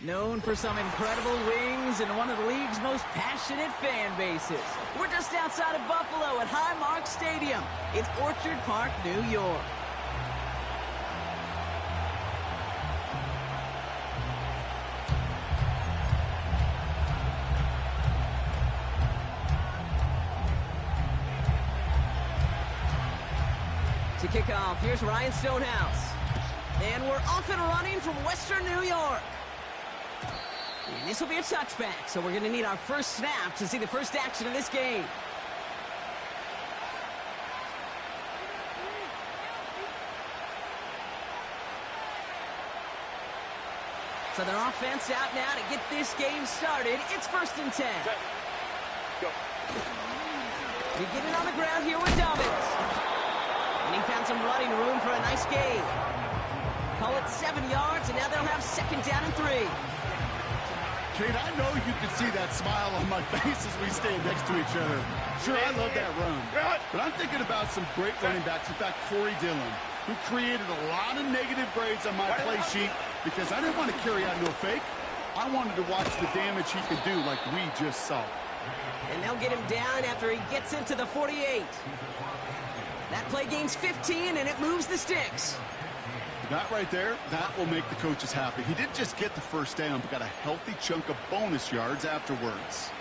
Known for some incredible wings and one of the league's most passionate fan bases. We're just outside of Buffalo at Highmark Stadium in Orchard Park, New York. To kick off, here's Ryan Stonehouse. And we're off and running from Western New York. And this will be a touchback, so we're going to need our first snap to see the first action of this game. So their offense out now to get this game started. It's 1st and 10. Go. Beginning on the ground here with Dobbins. And he found some running room for a nice gain. Call it 7 yards, and now they'll have 2nd down and 3. Kate, I know you can see that smile on my face as we stand next to each other. Sure, I love that run. But I'm thinking about some great running backs. In fact, Corey Dillon, who created a lot of negative grades on my play sheet because I didn't want to carry out no fake. I wanted to watch the damage he could do like we just saw. And they'll get him down after he gets into the 48. That play gains 15, and it moves the sticks. That right there, that will make the coaches happy. He didn't just get the first down, but got a healthy chunk of bonus yards afterwards.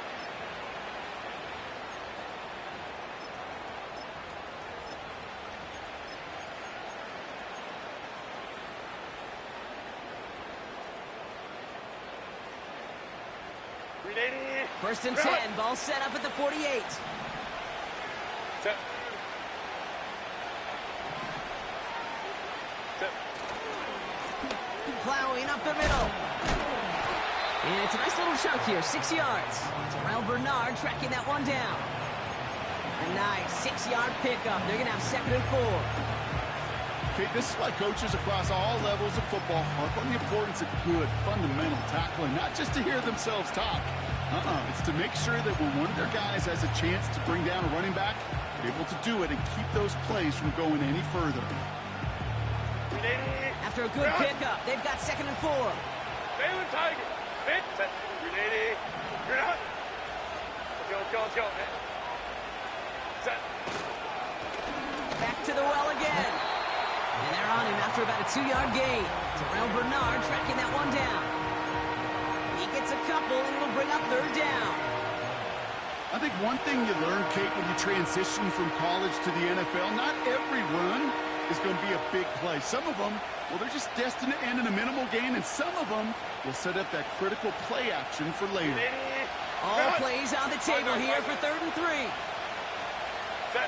Ready? 1st and 10, ball set up at the 48. Set. Plowing up the middle. And it's a nice little chunk here, 6 yards. Terrell Bernard tracking that one down. A nice 6-yard pickup. They're going to have 2nd and 4. Okay, this is why coaches across all levels of football harp on the importance of good, fundamental tackling, not just to hear themselves talk. It's to make sure that when one of their guys has a chance to bring down a running back, they're able to do it and keep those plays from going any further. After a good pickup, they've got 2nd and 4. Baylor Tiger. Fit. Set. Ready? You're not. Let's go. Set. Back to the well again. And they're on him after about a 2-yard gain. Terrell Bernard tracking that one down. He gets a couple, and it'll bring up 3rd down. I think one thing you learn, Kate, when you transition from college to the NFL, not every run is going to be a big play. Some of them, well, they're just destined to end in a minimal gain, and some of them will set up that critical play action for later. All plays on the table here for 3rd and 3. Set.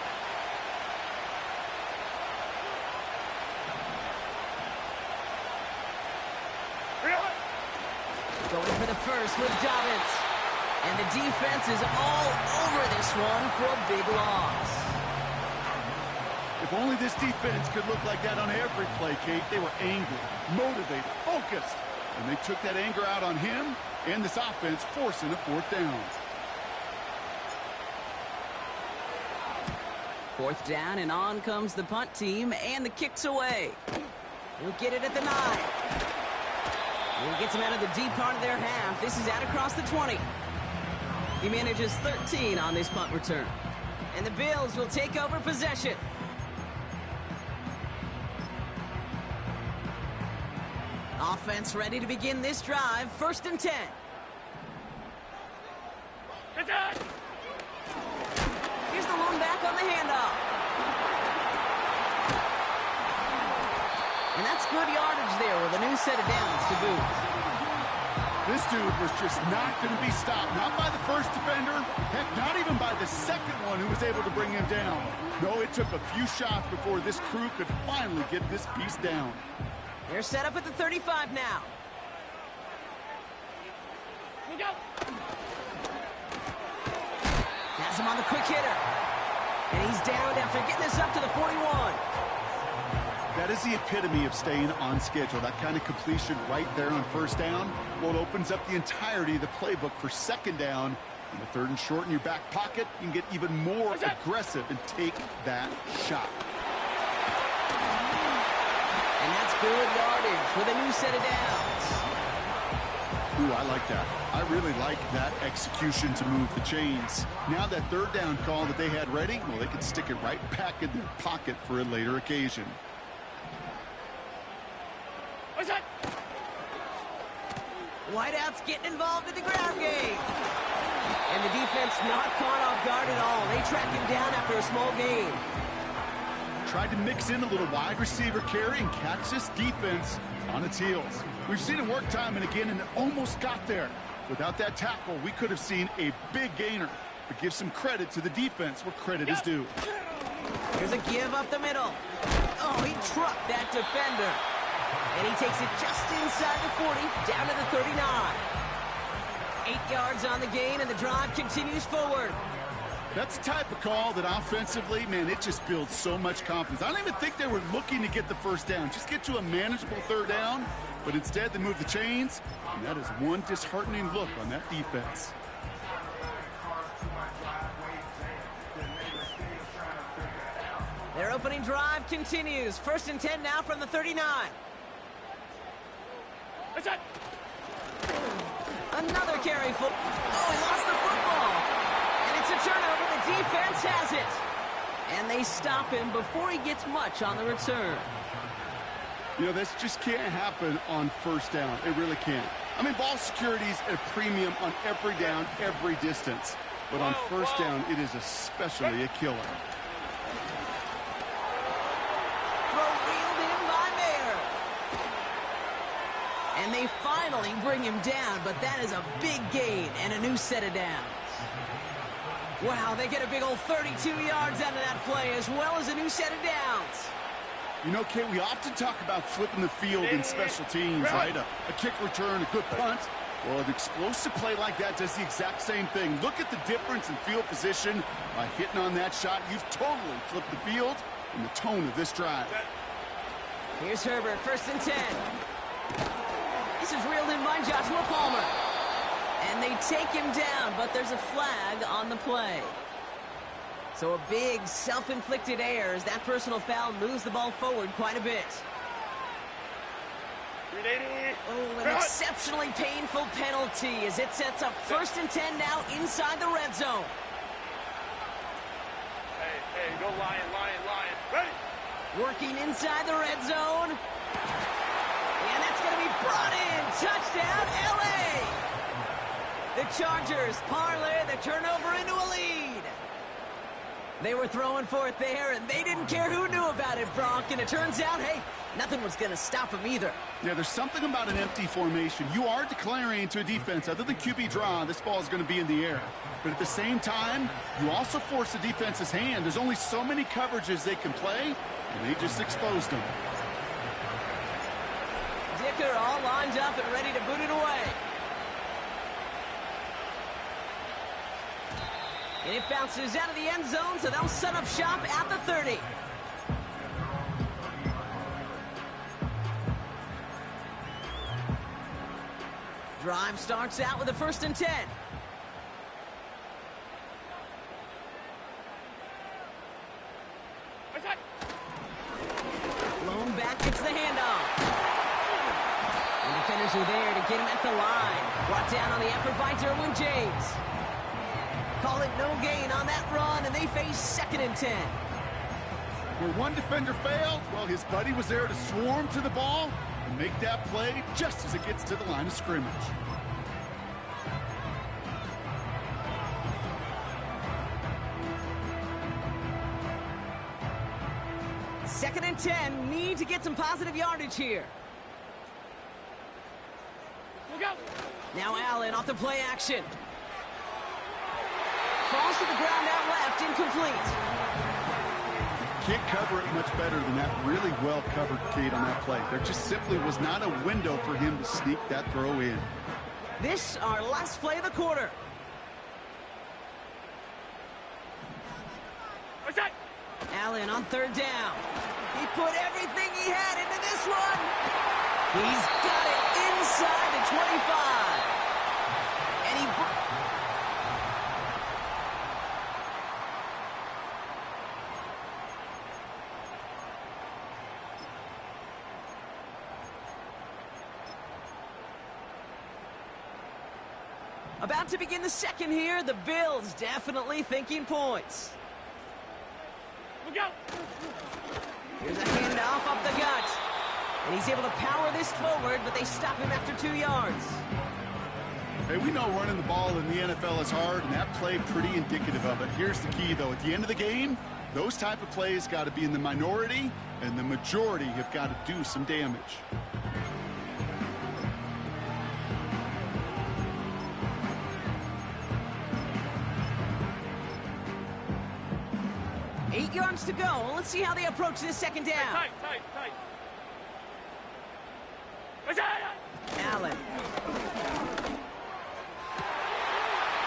Going for the first with Dobbins. And the defense is all over this one for a big loss. If only this defense could look like that on every play, Kate. They were angry, motivated, focused. And they took that anger out on him and this offense, forcing a 4th down. 4th down, and on comes the punt team, and the kick's away. He'll get it at the 9. He gets him out of the deep part of their half. This is out across the 20. He manages 13 on this punt return. And the Bills will take over possession. Offense ready to begin this drive. 1st and 10. Here's the lone back on the handoff. And that's good yardage there with a new set of downs to boot. This dude was just not going to be stopped. Not by the first defender. Heck, not even by the second one who was able to bring him down. No, it took a few shots before this crew could finally get this piece down. They're set up at the 35 now. Has him on the quick hitter. And he's down after getting this up to the 41. That is the epitome of staying on schedule. That kind of completion right there on 1st down. Well, it opens up the entirety of the playbook for 2nd down. And the 3rd and short in your back pocket, you can get even more aggressive and take that shot. And that's good yardage with a new set of downs. Ooh, I like that. I really like that execution to move the chains. Now that third down call that they had ready, well, they could stick it right back in their pocket for a later occasion. What's that? Wideouts getting involved in the ground game. And the defense not caught off guard at all. They track him down after a small gain. Tried to mix in a little wide receiver carry and catch this defense on its heels. We've seen it work time and again, and it almost got there. Without that tackle, we could have seen a big gainer. But give some credit to the defense where credit is due. Here's a give up the middle. Oh, he trucked that defender. And he takes it just inside the 40, down to the 39. 8 yards on the gain, and the drive continues forward. That's the type of call that offensively, man, it just builds so much confidence. I don't even think they were looking to get the first down. Just get to a manageable third down. But instead, they move the chains, and that is one disheartening look on that defense. Their opening drive continues. 1st and 10 now from the 39. What's that? Another carry. Oh, he lost the football. And it's a turnover. The defense has it. And they stop him before he gets much on the return. You know, this just can't happen on first down. It really can't. I mean, ball security is at a premium on every down, every distance. But on first down, it is especially a killer. Throw reeled in by Mayer. And they finally bring him down, but that is a big gain and a new set of downs. Wow, they get a big old 32 yards out of that play, as well as a new set of downs. You know, Kate, we often talk about flipping the field in special teams, right? A kick return, a good punt. Well, an explosive play like that does the exact same thing. Look at the difference in field position. By hitting on that shot, you've totally flipped the field and the tone of this drive. Here's Herbert, 1st and 10. This is reeled in by Joshua Palmer. And they take him down, but there's a flag on the play. So a big self-inflicted error as that personal foul moves the ball forward quite a bit. Oh, an exceptionally painful penalty as it sets up 1st and 10 now inside the red zone. Hey, go Lion. Ready? Working inside the red zone. And that's going to be brought in. Touchdown, L.A. The Chargers parlay the turnover into a lead. They were throwing for it there, and they didn't care who knew about it, Brock. And it turns out, hey, nothing was going to stop them either. Yeah, there's something about an empty formation. You are declaring to a defense, other than QB draw, this ball is going to be in the air. But at the same time, you also force the defense's hand. There's only so many coverages they can play, and they just exposed them. Dicker all lined up and ready to boot it away. And it bounces out of the end zone, so they'll set up shop at the 30. Drive starts out with a 1st and 10. What's that? Lone back gets the handoff. And defenders are there to get him at the line. Brought down on the effort by Derwin James. Call it no gain on that run, and they face 2nd and 10. Where one defender failed, well, his buddy was there to swarm to the ball and make that play just as it gets to the line of scrimmage. Second and 10, need to get some positive yardage here. Look out! Now Allen off the play action. Falls to the ground out left, incomplete. Can't cover it much better than that. Really well covered, Kate, on that play. There just simply was not a window for him to sneak that throw in. This our last play of the quarter. What's that? Allen on 3rd down. He put everything he had into this one. He's got it inside the 25. And he... About to begin the second here. The Bills definitely thinking points. Look out! Here's a handoff up the gut. And he's able to power this forward, but they stop him after 2 yards. Hey, we know running the ball in the NFL is hard, and that play pretty indicative of it. Here's the key, though. At the end of the game, those type of plays got to be in the minority, and the majority have got to do some damage. Eight yards to go. Let's see how they approach this second down. Tight. Allen.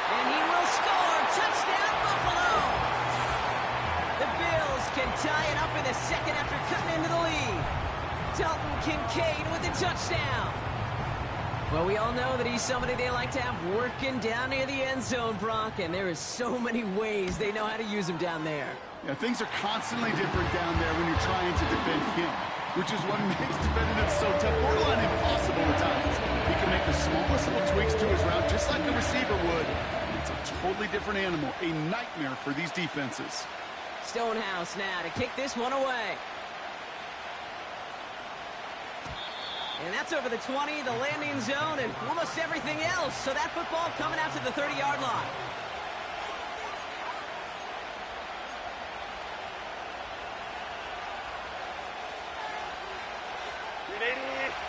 And he will score. Touchdown, Buffalo. The Bills can tie it up in the second after cutting into the lead. Dalton Kincaid with the touchdown. Well, we all know that he's somebody they like to have working down near the end zone, Brock, and there is so many ways they know how to use him down there. Yeah, things are constantly different down there when you're trying to defend him, which is what makes defending him so tough, borderline impossible at times. He can make the smallest little tweaks to his route, just like a receiver would. It's a totally different animal, a nightmare for these defenses. Stonehouse now to kick this one away. And that's over the 20, the landing zone, and almost everything else. So that football coming out to the 30-yard line.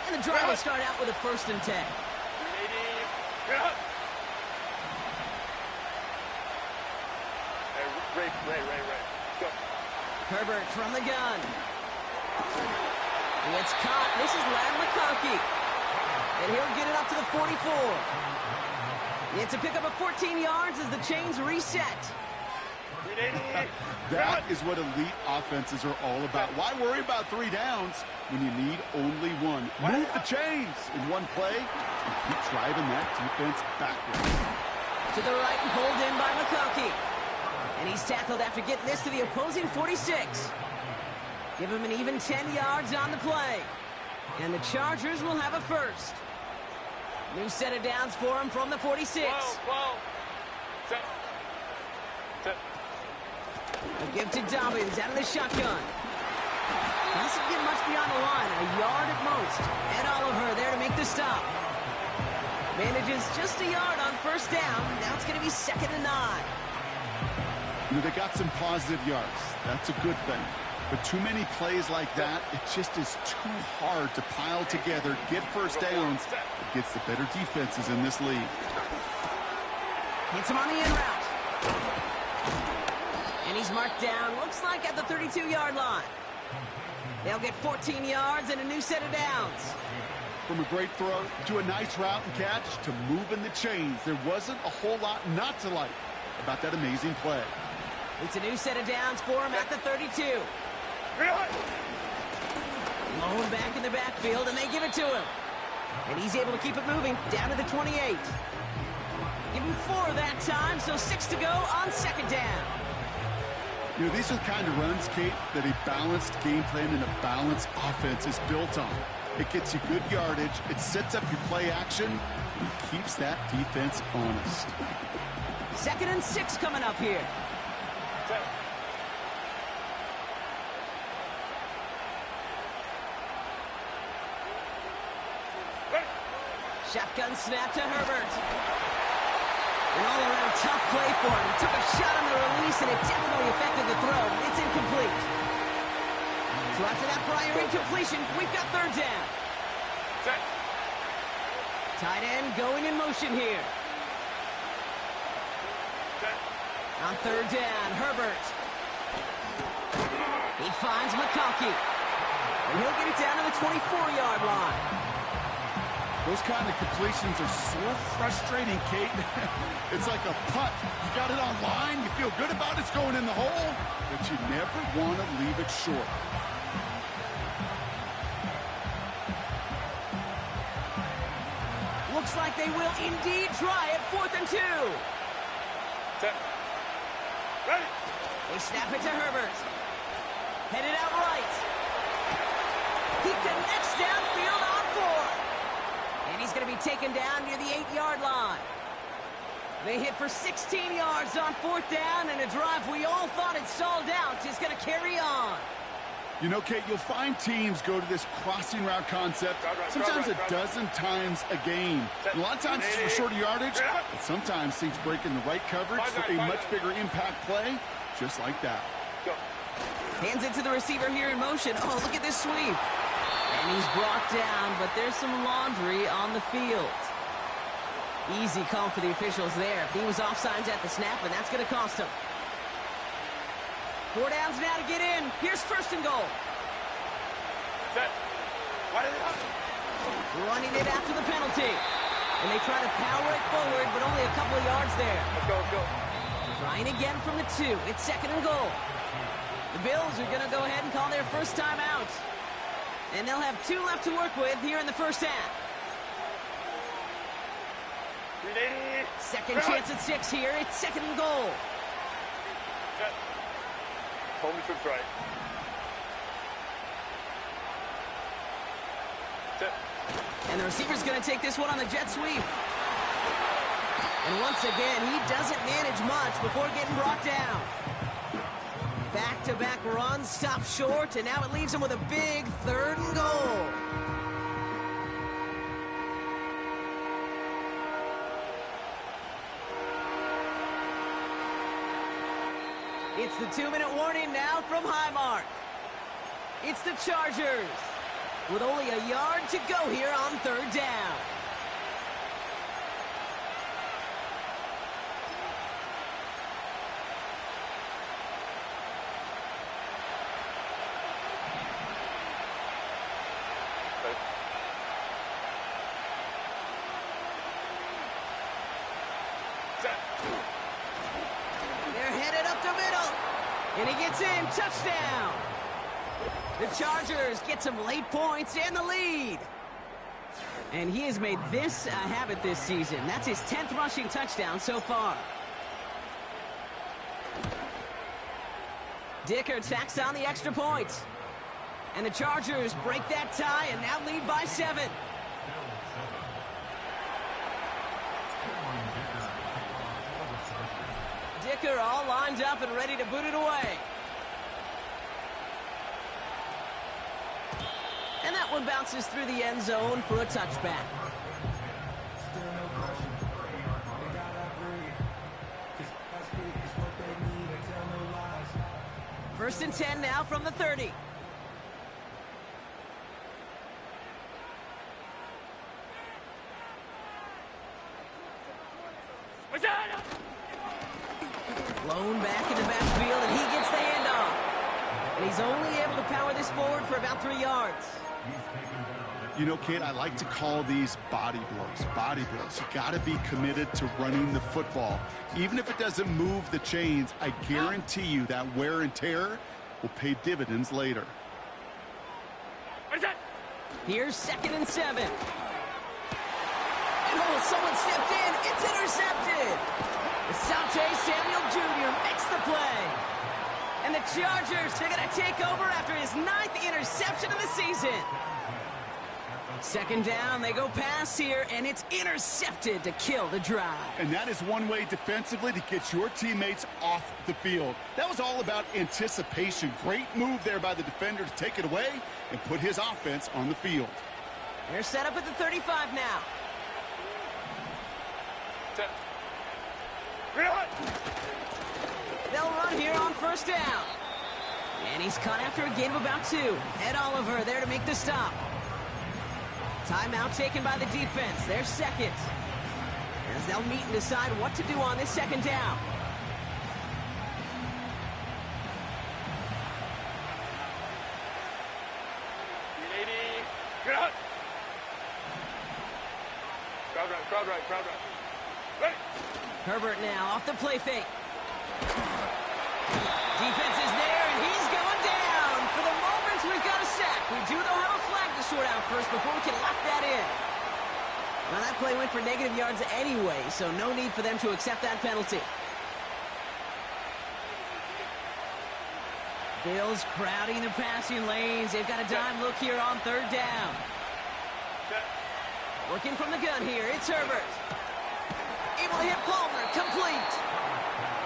And the drive will start out with a 1st and 10. Ray. Go. Herbert from the gun. It's caught. This is Ladd McConkey. And he'll get it up to the 44. It's a pickup of 14 yards as the chains reset. That is what elite offenses are all about. Why worry about 3 downs when you need only one? Move the chains in one play and keep driving that defense backwards. To the right and pulled in by McConkey. And he's tackled after getting this to the opposing 46. Give him an even 10 yards on the play. And the Chargers will have a 1st. New set of downs for him from the 46. Whoa. Set. A give to Dobbins out of the shotgun. Doesn't get much beyond the line, a yard at most. Ed Oliver there to make the stop. Manages just a yard on 1st down. Now it's going to be 2nd and 9. You know, they got some positive yards. That's a good thing. But too many plays like that, it just is too hard to pile together, get 1st downs against the better defenses in this league. Hits him on the in route. And he's marked down, looks like at the 32-yard line. They'll get 14 yards and a new set of downs. From a great throw to a nice route and catch to moving the chains, there wasn't a whole lot not to like about that amazing play. It's a new set of downs for him at the 32. Lone back in the backfield, and they give it to him. And he's able to keep it moving down to the 28. Give him 4 that time, so 6 to go on 2nd down. You know, these are the kind of runs, Kate, that a balanced game plan and a balanced offense is built on. It gets you good yardage, it sets up your play action, and keeps that defense honest. 2nd and 6 coming up here. Shotgun snap to Herbert. An all-around tough play for him. He took a shot on the release, and it definitely affected the throw. It's incomplete. So after that prior incompletion, we've got 3rd down. Set. Tight end going in motion here. Set. On 3rd down, Herbert. He finds McConkey. And he'll get it down to the 24-yard line. Those kind of completions are so frustrating, Kate. It's like a putt. You got it on line, you feel good about it's going in the hole, but you never want to leave it short. Looks like they will indeed try it. 4th and 2. Set. Ready. They snap it to Herbert. Headed out right. He connects downfield on 4. And he's going to be taken down near the 8-yard line. They hit for 16 yards on 4th down, and a drive we all thought had stalled out is going to carry on. You know, Kate, you'll find teams go to this crossing route concept sometimes a dozen times a game. And a lot of times it's for shorter yardage, but sometimes things break in the right coverage for a much bigger impact play, just like that. Hands it to the receiver here in motion. Oh, look at this sweep. And he's brought down, but there's some laundry on the field. Easy call for the officials there. He was offsides at the snap, and that's going to cost him. 4 downs now to get in. Here's 1st and goal. Set. Running it after the penalty. And they try to power it forward, but only a couple of yards there. Let's go, let's go. Trying again from the 2. It's 2nd and goal. The Bills are going to go ahead and call their first time out. And they'll have 2 left to work with here in the first half. Second chance at 6 here. It's 2nd and goal. Set. Hold me trips right. Set. And the receiver's going to take this one on the jet sweep. And once again, he doesn't manage much before getting brought down. Back-to-back runs, stop short, and now it leaves him with a big 3rd and goal. It's the 2-minute warning now from Highmark. It's the Chargers with only a yard to go here on 3rd down. They're headed up the middle. And he gets in. Touchdown. The Chargers get some late points and the lead. And he has made this a habit this season. That's his 10th rushing touchdown so far. Dicker tacks on the extra point. And the Chargers break that tie and now lead by 7. Dicker all lined up and ready to boot it away. And that one bounces through the end zone for a touchback. First and 10 now from the 30. Blown back in the backfield, and he gets the handoff. And he's only able to power this forward for about 3 yards. You know, Kate, I like to call these body blows. Body blows. You got to be committed to running the football. Even if it doesn't move the chains, I guarantee you that wear and tear will pay dividends later. Here's 2nd and 7. And oh, someone stepped in. It's intercepted. Asante Samuel Jr. makes the play. And the Chargers are going to take over after his 9th interception of the season. 2nd down, they go pass here, and it's intercepted to kill the drive. And that is one way defensively to get your teammates off the field. That was all about anticipation. Great move there by the defender to take it away and put his offense on the field. They're set up at the 35 now. They'll run here on 1st down. And he's caught after a gain of about 2. Ed Oliver there to make the stop. Timeout taken by the defense. They're 2nd. As they'll meet and decide what to do on this 2nd down. Crowd right. Ready. Herbert now off the play fake. Defense is there, and he's going down. For the moment, we've got a sack. We do, though, have a flag to sort out first before we can lock that in. Now, that play went for negative yards anyway, so no need for them to accept that penalty. Bills crowding the passing lanes. They've got a dime look here on 3rd down. Working from the gun here, it's Herbert. able to hit Palmer, complete.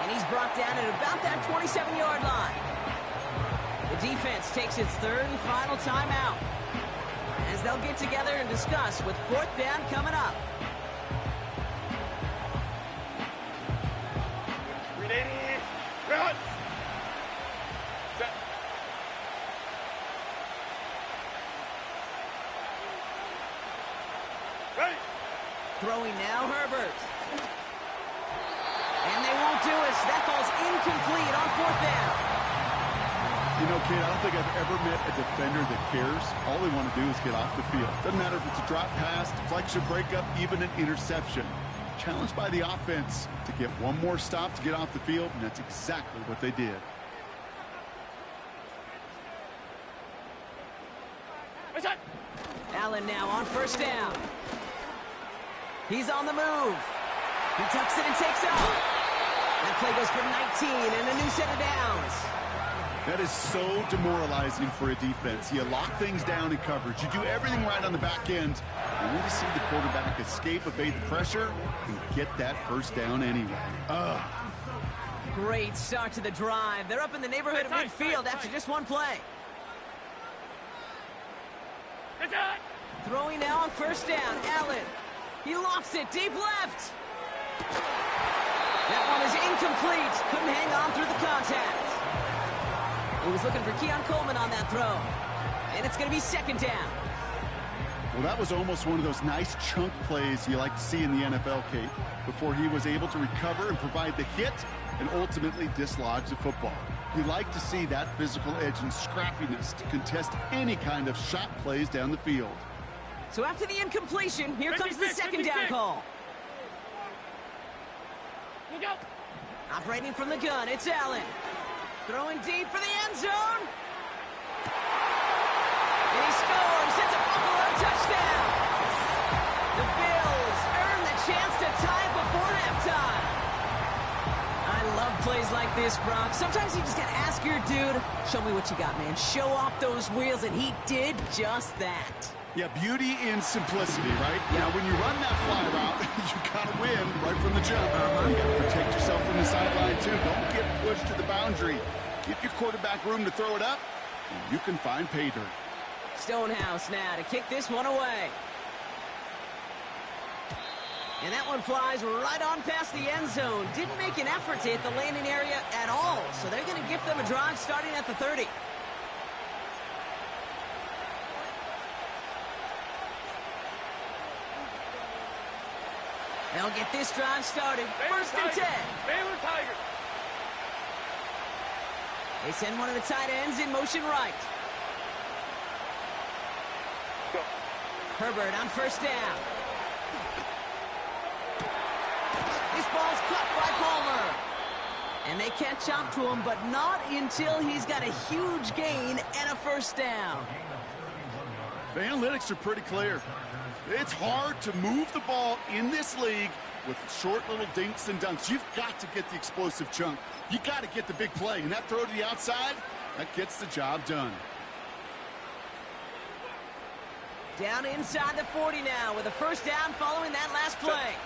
And he's brought down at about that 27-yard line. The defense takes its third and final timeout as they'll get together and discuss with fourth down coming up. 380. Run. Set. Ready. Throwing now, Herbert. And they won't do it. That ball's incomplete on fourth down. You know, Kate, I don't think I've ever met a defender that cares. All they want to do is get off the field. Doesn't matter if it's a drop pass, deflection, breakup, even an interception. Challenged by the offense to get one more stop to get off the field, and that's exactly what they did. Allen now on first down. He's on the move. He tucks it and takes off. That play goes for 19 and a new set of downs. That is so demoralizing for a defense. You lock things down in coverage. You do everything right on the back end. You need to see the quarterback escape, evade the pressure, and get that first down anyway. Great start to the drive. They're up in the neighborhood of midfield after just one play. Throwing now on first down, Allen. He lofts it deep left. That one is incomplete. Couldn't hang on through the contact. He was looking for Keon Coleman on that throw. And it's going to be second down. Well, that was almost one of those nice chunk plays you like to see in the NFL, Kate, before he was able to recover and provide the hit and ultimately dislodge the football. You like to see that physical edge and scrappiness to contest any kind of shot plays down the field. So after the incompletion, here comes the second down call. Operating from the gun, it's Allen. Throwing deep for the end zone. And he scores. It's a Buffalo touchdown. The Bills earn the chance to tie it before halftime. I love plays like this, Brock. Sometimes you just got to ask your dude, show me what you got, man. Show off those wheels, and he did just that. Yeah, beauty in simplicity, right? Now, when you run that fly route, you got to win right from the jump. You got to protect yourself from the sideline, too. Don't get pushed to the boundary. Give your quarterback room to throw it up, and you can find pay dirt. Stonehouse now to kick this one away. And that one flies right on past the end zone. Didn't make an effort to hit the landing area at all, so they're going to give them a drive starting at the 30. They'll get this drive started. First and 10. Baylor Tigers. They send one of the tight ends in motion right. Go. Herbert on first down. This ball's caught by Palmer. And they catch up to him, but not until he's got a huge gain and a first down. The analytics are pretty clear. It's hard to move the ball in this league with short little dinks and dunks. You've got to get the explosive chunk. You got to get the big play. And that throw to the outside, that gets the job done. Down inside the 40 now with a first down following that last play.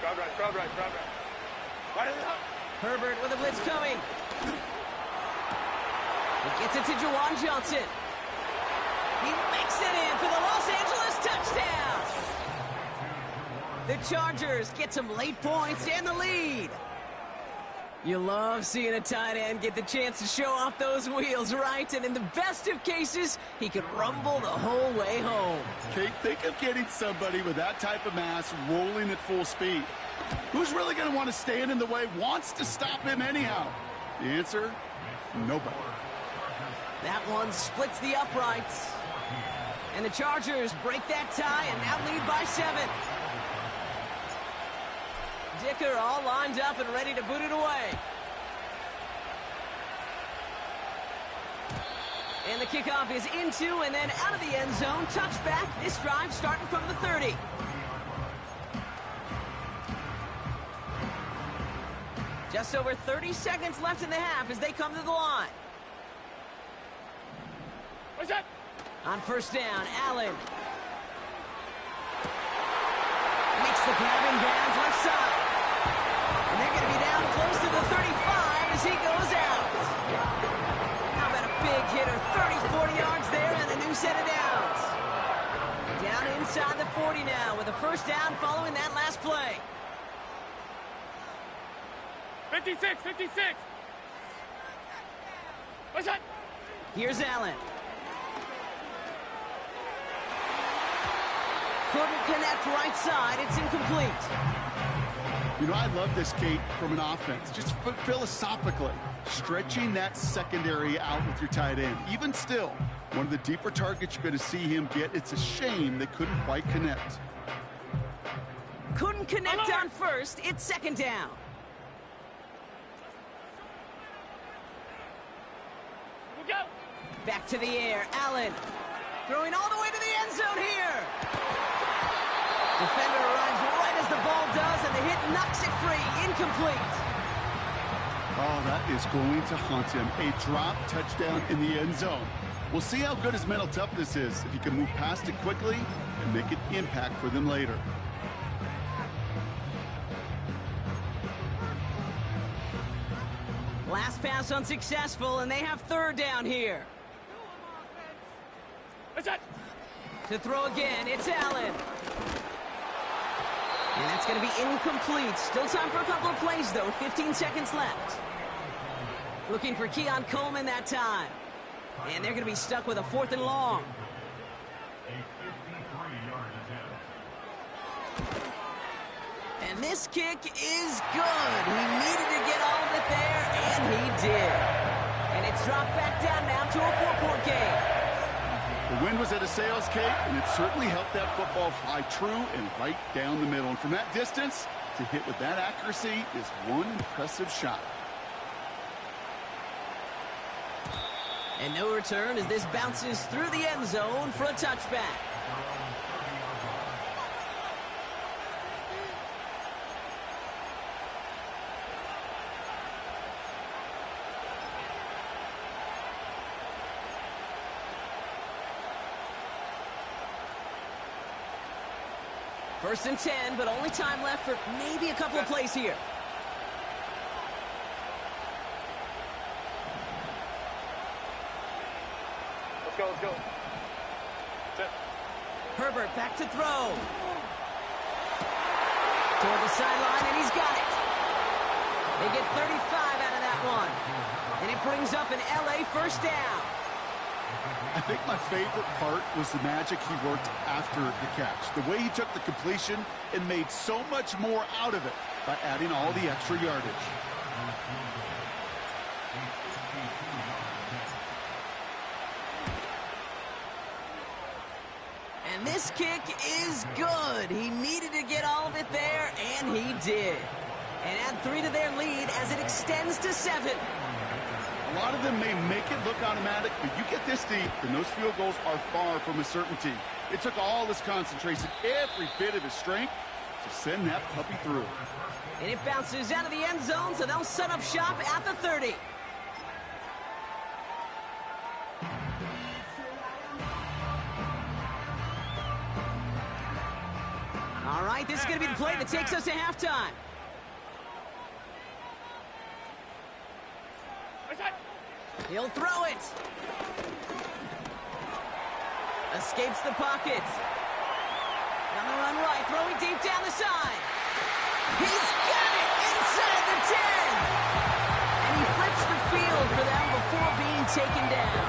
Crowd right, crowd right, crowd right. Right in the hook. Herbert with a blitz coming. He gets it to Juwan Johnson. He makes it in for the Los Angeles touchdown. The Chargers get some late points and the lead. You love seeing a tight end get the chance to show off those wheels, right? And in the best of cases, he could rumble the whole way home. Kate, think of getting somebody with that type of mass rolling at full speed. Who's really going to want to stand in the way, wants to stop him anyhow? The answer, nobody. That one splits the uprights. And the Chargers break that tie and now lead by 7. Dicker all lined up and ready to boot it away. And the kickoff is into and then out of the end zone. Touchback. This drive starting from the 30. Just over 30 seconds left in the half as they come to the line. What's that? On first down, Allen. Makes the grab in bounds left side. And they're going to be down close to the 35 as he goes out. How about a big hitter? 30, 40 yards there and a new set of downs. Down inside the 40 now with a first down following that last play. 56, 56. What's that? Here's Allen. Couldn't connect right side. It's incomplete. You know, I love this, Kate, from an offense. Just philosophically, stretching that secondary out with your tight end. Even still, one of the deeper targets you're going to see him get. It's a shame they couldn't quite connect. Couldn't connect on first. It's second down. Go. Back to the air. Allen throwing all the way to the end zone here. Defender arrives right as the ball does, and the hit knocks it free. Incomplete. Oh, that is going to haunt him. A drop touchdown in the end zone. We'll see how good his mental toughness is if he can move past it quickly and make an impact for them later. Last pass unsuccessful, and they have third down here. What's that? To throw again, it's Allen. And that's going to be incomplete. Still time for a couple of plays, though. 15 seconds left. Looking for Keon Coleman that time. And they're going to be stuck with a 4th and long. And this kick is good. He needed to get all of it there, and he did. And it's dropped back down now to a 4-point game. The wind was at a sales, Kate, and it certainly helped that football fly true and right down the middle. And from that distance, to hit with that accuracy is one impressive shot. And no return as this bounces through the end zone for a touchback. First and 10, but only time left for maybe a couple of plays here. Let's go, let's go. Set. Herbert back to throw. Toward the sideline, and he's got it. They get 35 out of that one. And it brings up an LA first down. I think my favorite part was the magic he worked after the catch. The way he took the completion and made so much more out of it by adding all the extra yardage. And this kick is good. He needed to get all of it there, and he did. And add 3 to their lead as it extends to 7. A lot of them may make it look automatic, but you get this deep, and those field goals are far from a certainty. It took all his concentration, every bit of his strength, to send that puppy through. And it bounces out of the end zone, so they'll set up shop at the 30. All right, this is going to be the play that takes us to halftime. He'll throw it. Escapes the pocket. On the run right, throwing deep down the side. He's got it inside the 10. And he flips the field for them before being taken down.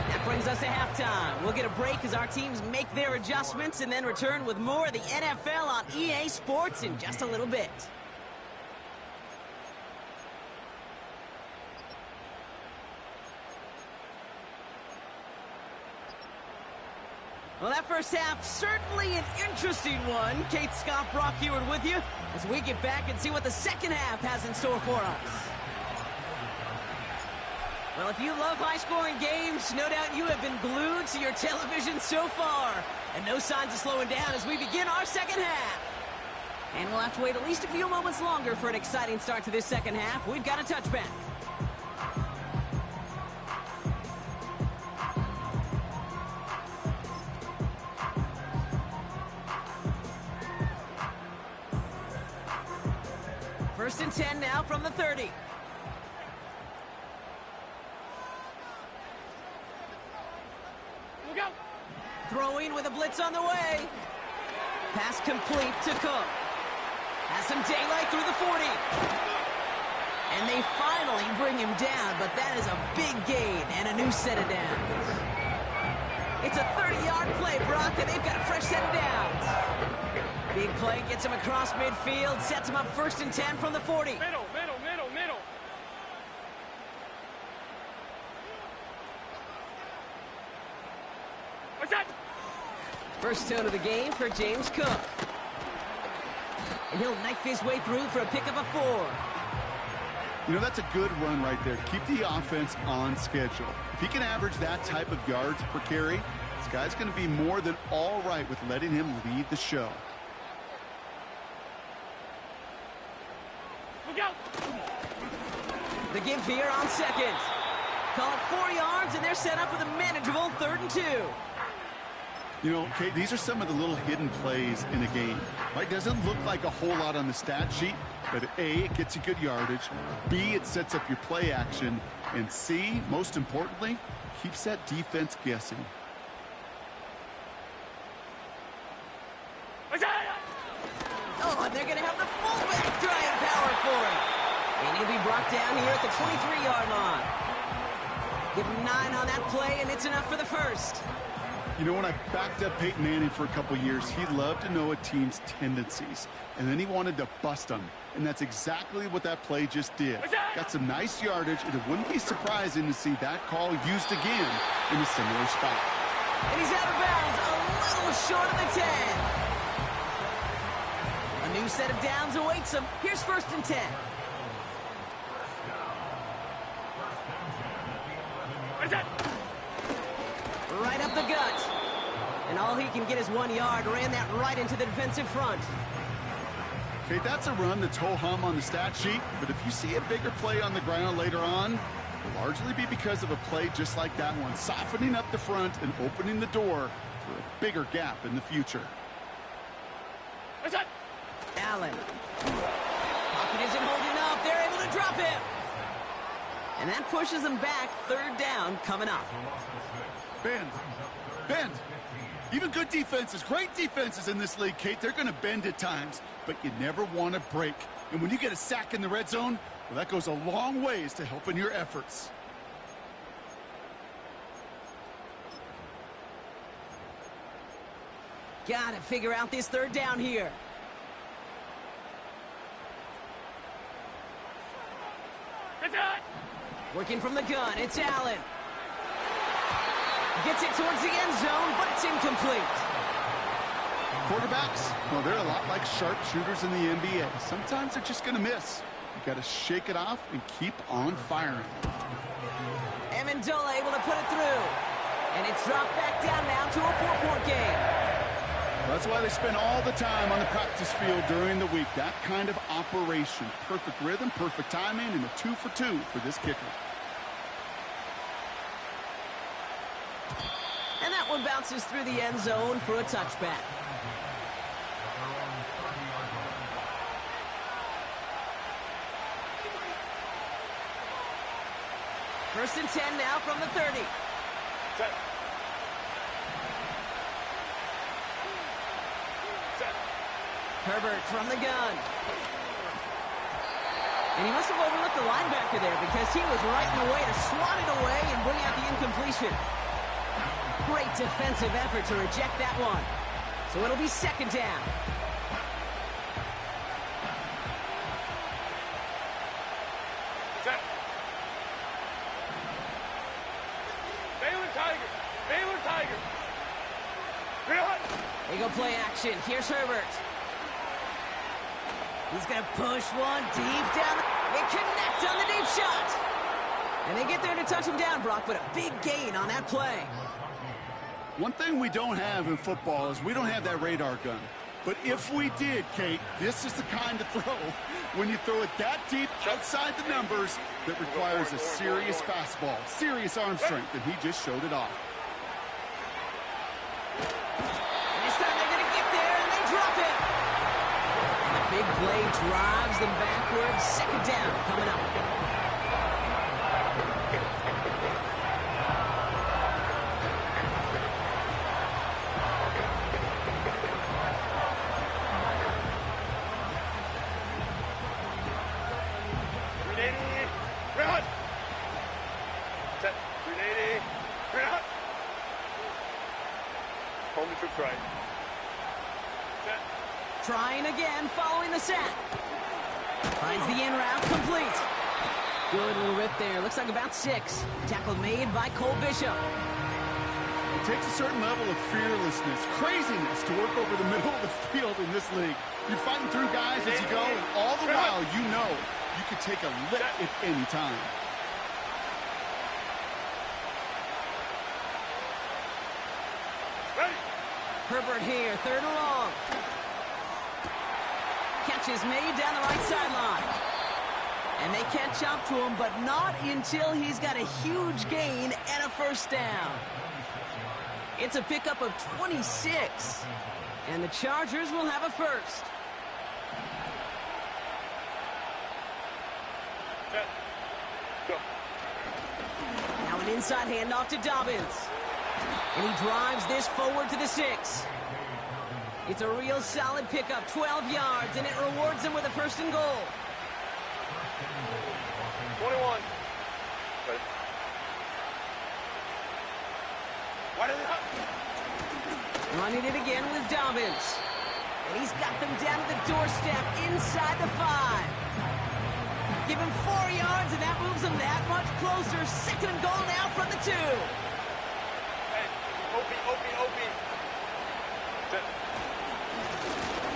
That brings us to halftime. We'll get a break as our teams make their adjustments and then return with more of the NFL on EA Sports in just a little bit. Well, that first half, certainly an interesting one. Kate Scott, Brock Heward with you as we get back and see what the second half has in store for us. Well, if you love high-scoring games, no doubt you have been glued to your television so far. And no signs of slowing down as we begin our second half. And we'll have to wait at least a few moments longer for an exciting start to this second half. We've got a touchback. First and 10 now from the 30. Look out! Throwing with a blitz on the way. Pass complete to Cook. Has some daylight through the 40. And they finally bring him down, but that is a big gain and a new set of downs. It's a 30-yard play, Brock, and they've got a fresh set of downs. Big play gets him across midfield, sets him up first and 10 from the 40. Middle. What's that? First tone of the game for James Cook. And he'll knife his way through for a pickup of 4. You know, that's a good run right there. Keep the offense on schedule. If he can average that type of yards per carry, this guy's going to be more than all right with letting him lead the show. Look out! The give here on second. Call it 4 yards, and they're set up with a manageable 3rd and 2. You know, Kate, these are some of the little hidden plays in a game. Right? Doesn't look like a whole lot on the stat sheet, but A, it gets you good yardage. B, it sets up your play action. And C, most importantly, keeps that defense guessing. Oh, and they're going to have the fullback trying power for him. And he'll be brought down here at the 23-yard line. Give him 9 on that play, and it's enough for the first. You know, when I backed up Peyton Manning for a couple years, he loved to know a team's tendencies, and then he wanted to bust them. And that's exactly what that play just did. Got some nice yardage, and it wouldn't be surprising to see that call used again in a similar spot. And he's out of bounds, a little short of the 10. A new set of downs awaits him. Here's first and 10. Right up the gut. And all he can get is 1 yard. Ran that right into the defensive front. Okay, that's a run that's ho-hum on the stat sheet, but if you see a bigger play on the ground later on, it'll largely be because of a play just like that one, softening up the front and opening the door for a bigger gap in the future. Allen. Pocket isn't holding up. They're able to drop him. And that pushes them back. 3rd down coming up. Bend. Even good defenses, great defenses in this league, Kate, they're going to bend at times, but you never want to break. And when you get a sack in the red zone, well, that goes a long ways to helping your efforts. Got to figure out this 3rd down here. Working from the gun, it's Allen. Gets it towards the end zone, but it's incomplete. Quarterbacks, well, they're a lot like sharpshooters in the NBA. Sometimes they're just going to miss. You got to shake it off and keep on firing. Amendola able to put it through. And it's dropped back down now to a 4-point game. That's why they spend all the time on the practice field during the week. That kind of operation. Perfect rhythm, perfect timing, and a 2 for 2 for this kicker. And that one bounces through the end zone for a touchback. First and 10 now from the 30. Herbert from the gun. And he must have overlooked the linebacker there because he was right in the way to swat it away and bring out the incompletion. Great defensive effort to reject that one. So it'll be 2nd down. Baylor Tiger. They go play action. Here's Herbert. He's going to push one deep down. They connect on the deep shot. And they get there to touch him down, Brock, but a big gain on that play. One thing we don't have in football is we don't have that radar gun. But if we did, Kate, this is the kind of throw, when you throw it that deep outside the numbers, that requires a serious fastball, serious arm strength, and he just showed it off. This time they're going to get there, and they drop it. And a big play drives them backwards. Second down coming up. Right. Trying again, following the sack. Finds the in route, complete. Good little rip there. Looks like about 6. Tackle made by Cole Bishop. It takes a certain level of fearlessness, craziness to work over the middle of the field in this league. You're fighting through guys as you go, and all the while you know you could take a lick at any time. Herbert here, 3rd and long. Catch is made down the right sideline. And they catch up to him, but not until he's got a huge gain and a first down. It's a pickup of 26. And the Chargers will have a first. Now an inside handoff to Dobbins. And he drives this forward to the 6. It's a real solid pickup, 12 yards, and it rewards him with a first and goal. 21. Running it again with Dobbins. And he's got them down to the doorstep inside the 5. Give him 4 yards, and that moves them that much closer. Second and goal now from the 2. Opie.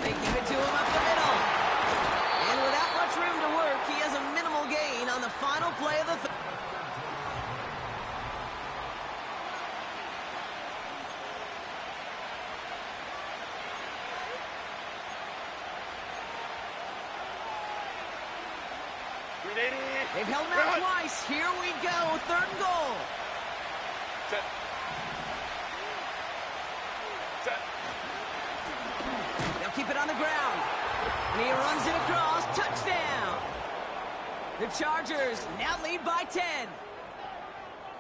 They give it to him up the middle. And without much room to work, he has a minimal gain on the final play of the third. They've held him out twice. Here we go. 3rd and goal. Set. They'll keep it on the ground. And he runs it across. Touchdown. The Chargers now lead by 10.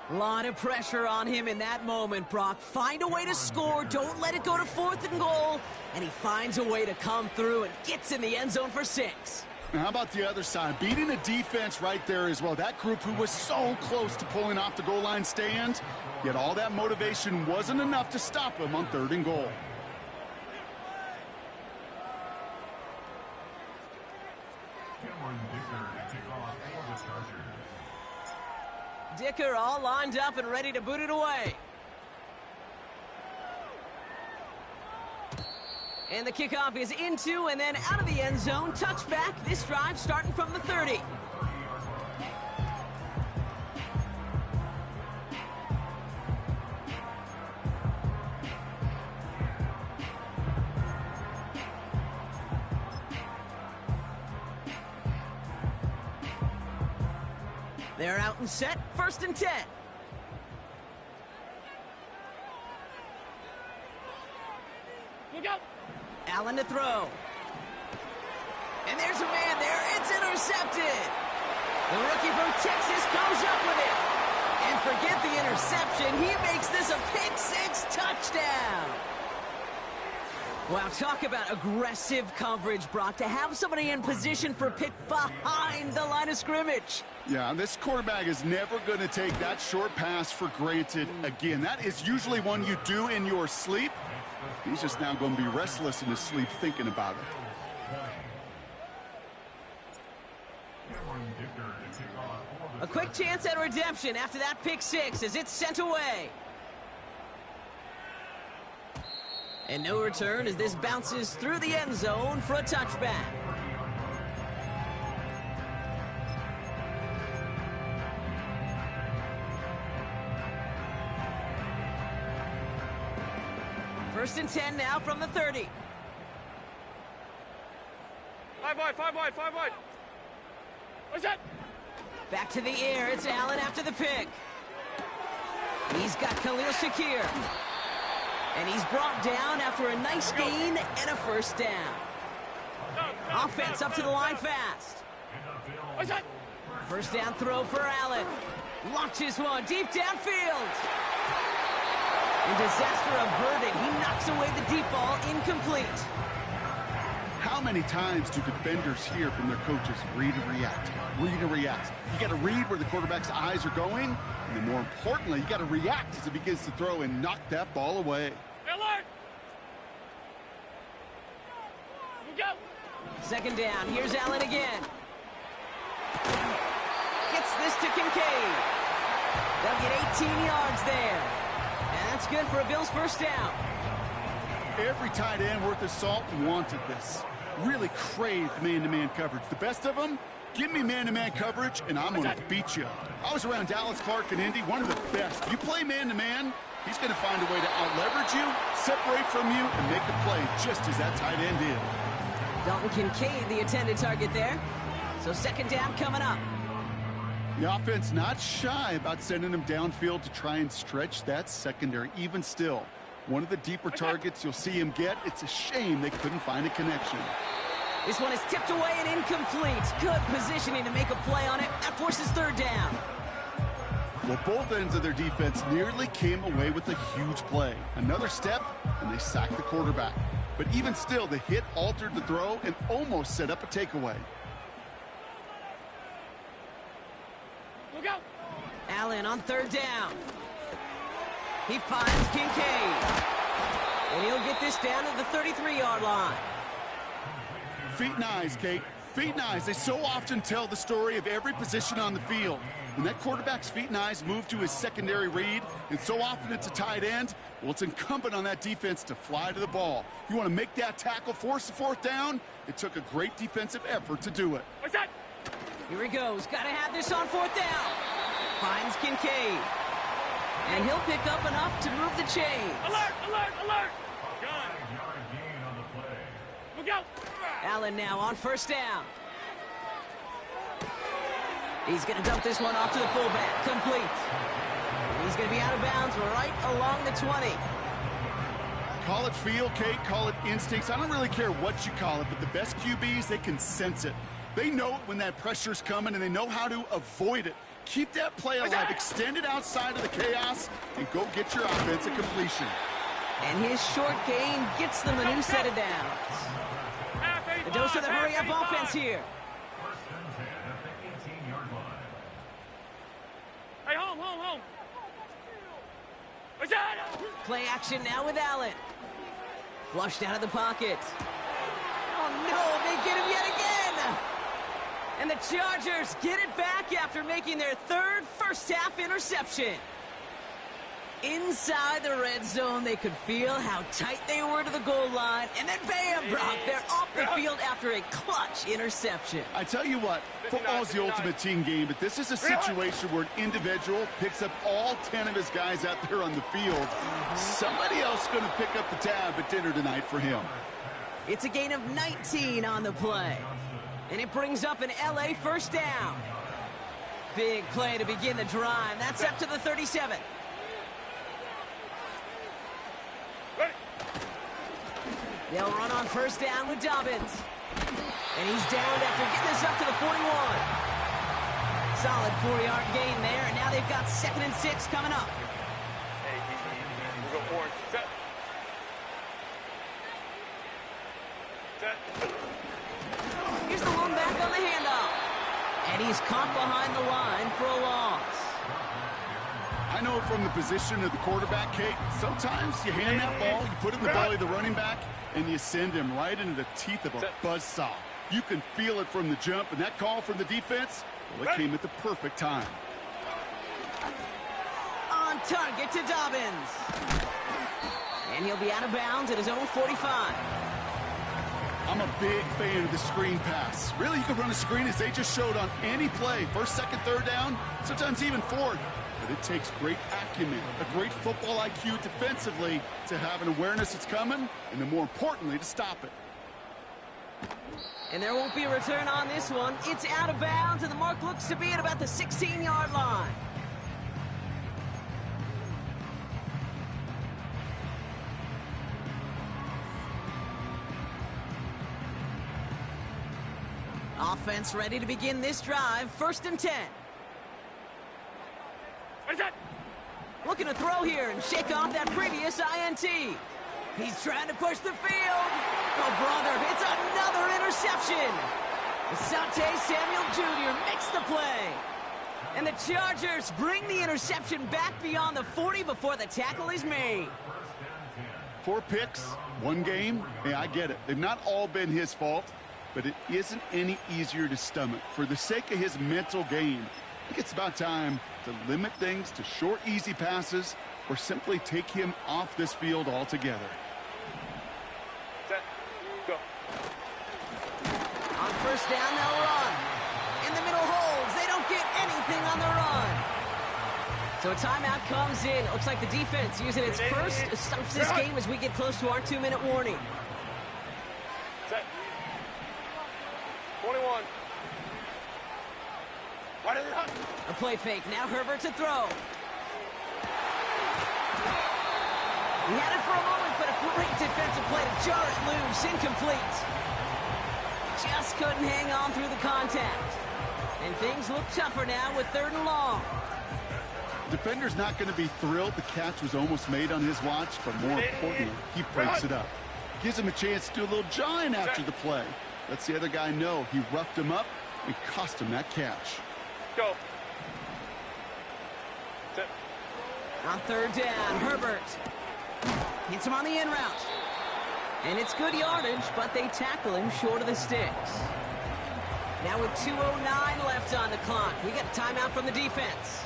A lot of pressure on him in that moment, Brock. Find a way to score. Don't let it go to 4th and goal. And he finds a way to come through and gets in the end zone for 6. Now, how about the other side? Beating a defense right there as well. That group who was so close to pulling off the goal line stand, yet all that motivation wasn't enough to stop him on 3rd and goal. Dicker all lined up and ready to boot it away. And the kickoff is into and then out of the end zone. Touchback. This drive starting from the 30. They're out and set. 1st and 10. Look out. Allen to throw. And there's a man there. It's intercepted. The rookie from Texas comes up with it. And forget the interception. He makes this a pick-6 touchdown. Wow, talk about aggressive coverage, Brock. To have somebody in position for a pick behind the line of scrimmage. Yeah, this quarterback is never going to take that short pass for granted again. That is usually one you do in your sleep. He's just now going to be restless in his sleep thinking about it. A quick chance at redemption after that pick-6 as it's sent away. And no return as this bounces through the end zone for a touchback. First and 10 now from the 30. 5 wide. What's that? Back to the air. It's Allen after the pick. He's got Khalil Shakir. And he's brought down after a nice gain and a first down. Offense up to the line fast. First down throw for Allen. Launches one deep downfield. And disaster averted. He knocks away the deep ball, incomplete. How many times do defenders hear from their coaches, read and react, read and react? You got to read where the quarterback's eyes are going, and then more importantly, you got to react as it begins to throw and knock that ball away. Alert! Go! Second down. Here's Allen again. Gets this to Kincaid. They'll get 18 yards there. And that's good for a Bills first down. Every tight end worth his salt wanted this. Really craved man-to-man coverage. The best of them, give me man-to-man coverage, and I'm going to beat you. I was around Dallas Clark and Indy, one of the best. You play man-to-man, he's going to find a way to out-leverage you, separate from you, and make a play just as that tight end did. Dalton Kincaid, the intended target there. So second down coming up. The offense not shy about sending him downfield to try and stretch that secondary. Even still, one of the deeper targets you'll see him get. It's a shame they couldn't find a connection. This one is tipped away and incomplete. Good positioning to make a play on it. That forces third down. Well, both ends of their defense nearly came away with a huge play. Another step, and they sacked the quarterback. But even still, the hit altered the throw and almost set up a takeaway. Look out! Allen on third down. He finds Kincaid. And he'll get this down to the 33-yard line. Feet and eyes, Kate. Feet and eyes. They so often tell the story of every position on the field. When that quarterback's feet and eyes move to his secondary read, and so often it's a tight end, well, it's incumbent on that defense to fly to the ball. You want to make that tackle, force the fourth down? It took a great defensive effort to do it. What's that? Here he goes. Got to have this on fourth down. Finds Kincaid. And he'll pick up enough to move the chains. Alert! Alert! Alert! Gun! Look out! Allen now on first down. He's going to dump this one off to the fullback. Complete. And he's going to be out of bounds right along the 20. Call it feel, Kate. Call it instincts. I don't really care what you call it, but the best QBs, they can sense it. They know it when that pressure's coming, and they know how to avoid it. Keep that play alive. Extend it outside of the chaos, and go get your offense a completion. And his short gain gets them a new set of downs. A dose of the hurry-up offense here. Hey, home. What's that? Play action now with Allen. Flushed out of the pocket. Oh, no, they get him yet again. And the Chargers get it back after making their third first-half interception. Inside the red zone, they could feel how tight they were to the goal line. And then bam, Brock, they're off the field after a clutch interception. I tell you what, football's the ultimate team game, but this is a situation where an individual picks up all 10 of his guys out there on the field. Somebody else is going to pick up the tab at dinner tonight for him. It's a gain of 19 on the play. And it brings up an LA first down. Big play to begin the drive. That's up to the 37. They'll run on first down with Dobbins. And he's downed after getting this up to the 41. Solid 4-yard gain there, and now they've got 2nd and 6 coming up. Hey, easy. We'll go orange. Set. Here's the one back on the handoff. And he's caught behind the line for a loss. I know from the position of the quarterback, Kate, sometimes you hand that ball, you put it in the belly of the running back, and you send him right into the teeth of a buzzsaw. You can feel it from the jump, and that call from the defense, well, it came at the perfect time. On target to Dobbins. And he'll be out of bounds at his own 45. I'm a big fan of the screen pass. Really, you can run a screen as they just showed on any play. First, second, third down, sometimes even fourth. But it takes great acumen, a great football IQ defensively to have an awareness it's coming, and then more importantly, to stop it. And there won't be a return on this one. It's out of bounds, and the mark looks to be at about the 16-yard line. Offense ready to begin this drive. 1st and 10. What is that? Looking to throw here and shake off that previous INT. He's trying to push the field. Oh, brother, it's another interception. Asante Samuel Jr. makes the play. And the Chargers bring the interception back beyond the 40 before the tackle is made. 4 picks, 1 game. Hey, I get it. They've not all been his fault, but it isn't any easier to stomach. For the sake of his mental game, I think it's about time to limit things to short, easy passes or simply take him off this field altogether. Set. Go. On 1st down, they'll run. In the middle holds. They don't get anything on the run. So a timeout comes in. It looks like the defense using its first stops this game as we get close to our 2-minute warning. Set. 21. What is it? A play fake. Now Herbert to throw. He had it for a moment, but a great defensive play to jar it loose. Incomplete. Just couldn't hang on through the contact. And things look tougher now with 3rd and long. Defender's not going to be thrilled the catch was almost made on his watch, but more importantly, he breaks it up. Gives him a chance to do a little jawing after the play. Lets the other guy know he roughed him up and cost him that catch. Go. Set. On 3rd down, Herbert hits him on the in route. And it's good yardage, but they tackle him short of the sticks. Now with 2:09 left on the clock, we get a timeout from the defense.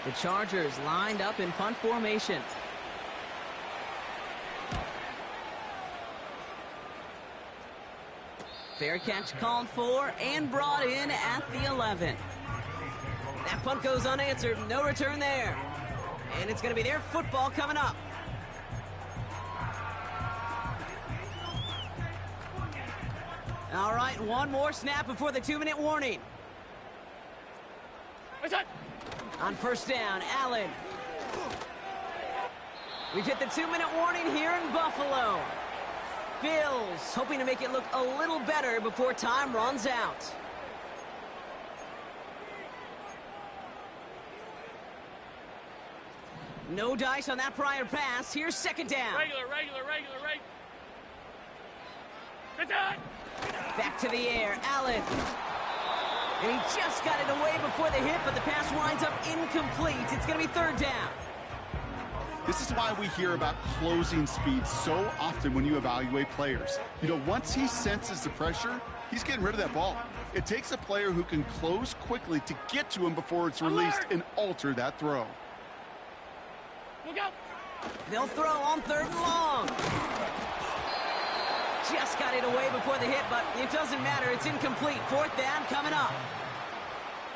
The Chargers lined up in punt formation. Fair catch called for and brought in at the 11. That punt goes unanswered. No return there. And it's going to be their football coming up. All right, one more snap before the 2-minute warning. What's that? On 1st down, Allen. We've hit the 2-minute warning here in Buffalo. Bills hoping to make it look a little better before time runs out. No dice on that prior pass. Here's 2nd down. Regular. Good time. Back to the air, Allen. And he just got it away before the hit, but the pass winds up incomplete. It's going to be 3rd down. This is why we hear about closing speed so often when you evaluate players. You know, once he senses the pressure, he's getting rid of that ball. It takes a player who can close quickly to get to him before it's released and alter that throw. Look out. They'll throw on 3rd and long. Just got it away before the hit, but it doesn't matter. It's incomplete. 4th down coming up.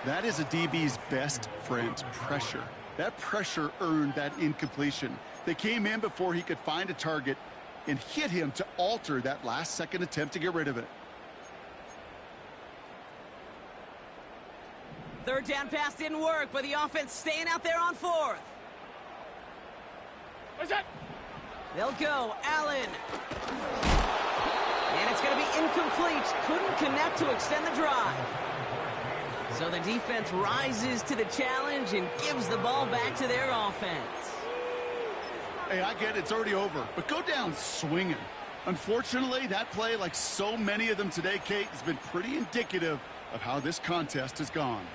That is a DB's best friend, pressure. That pressure earned that incompletion. They came in before he could find a target and hit him to alter that last-second attempt to get rid of it. 3rd down pass didn't work, but the offense staying out there on 4th. What's that? They'll go. Allen. And it's going to be incomplete. Couldn't connect to extend the drive. So the defense rises to the challenge and gives the ball back to their offense. Hey, I get it. It's already over. But go down swinging. Unfortunately, that play, like so many of them today, Kate, has been pretty indicative of how this contest has gone.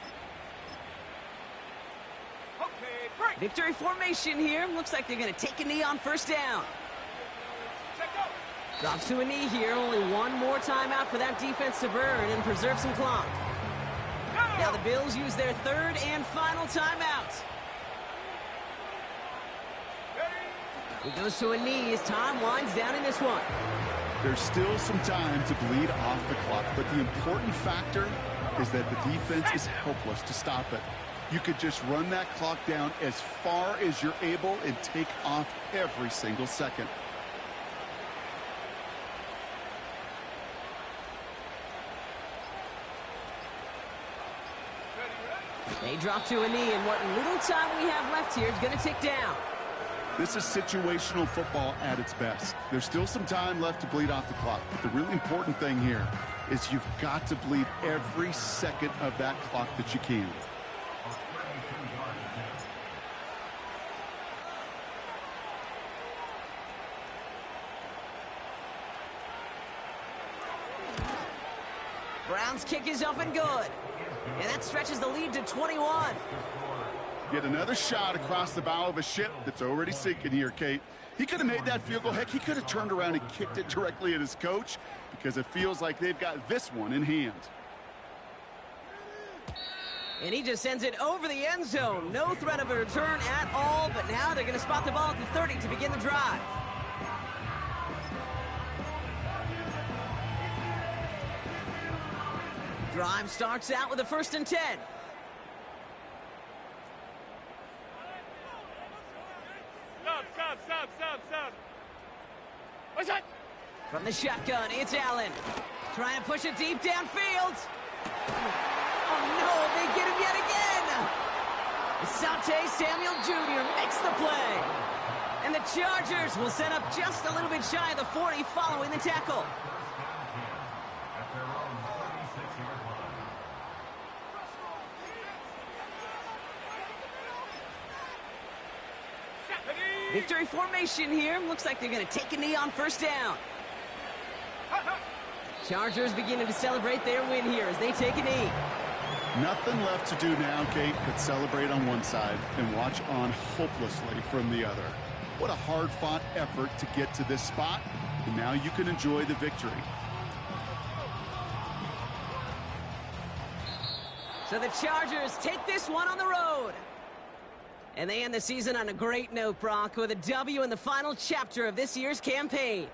Okay, break. Victory formation here. Looks like they're going to take a knee on 1st down. Set, go. Drops to a knee here. Only one more timeout for that defense to burn and preserve some clock. Now the Bills use their 3rd and final timeout. He goes to a knee as time winds down in this one. There's still some time to bleed off the clock, but the important factor is that the defense is helpless to stop it. You could just run that clock down as far as you're able and take off every single second. They drop to a knee, and what little time we have left here is going to tick down. This is situational football at its best. There's still some time left to bleed off the clock, but the really important thing here is you've got to bleed every second of that clock that you can. Brown's kick is up and good. And that stretches the lead to 21. Get another shot across the bow of a ship that's already sinking here, Kate. He could have made that field goal. Heck, he could have turned around and kicked it directly at his coach because it feels like they've got this one in hand. And he just sends it over the end zone. No threat of a return at all, but now they're going to spot the ball at the 30 to begin the drive. Drive starts out with a 1st and 10. Stop. What's that? From the shotgun, it's Allen. Trying to push it deep downfield. Oh, no, they get him yet again. Sante Samuel Jr. makes the play. And the Chargers will set up just a little bit shy of the 40 following the tackle. Victory formation here. Looks like they're going to take a knee on 1st down. Chargers beginning to celebrate their win here as they take a knee. Nothing left to do now, Kate, but celebrate on one side and watch on hopelessly from the other. What a hard-fought effort to get to this spot, and now you can enjoy the victory. So the Chargers take this one on the road. And they end the season on a great note, Brock, with a W in the final chapter of this year's campaign.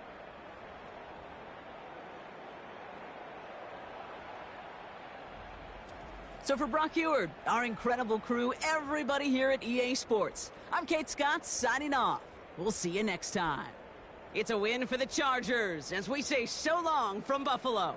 So for Brock Eward, our incredible crew, everybody here at EA Sports, I'm Kate Scott signing off. We'll see you next time. It's a win for the Chargers as we say so long from Buffalo.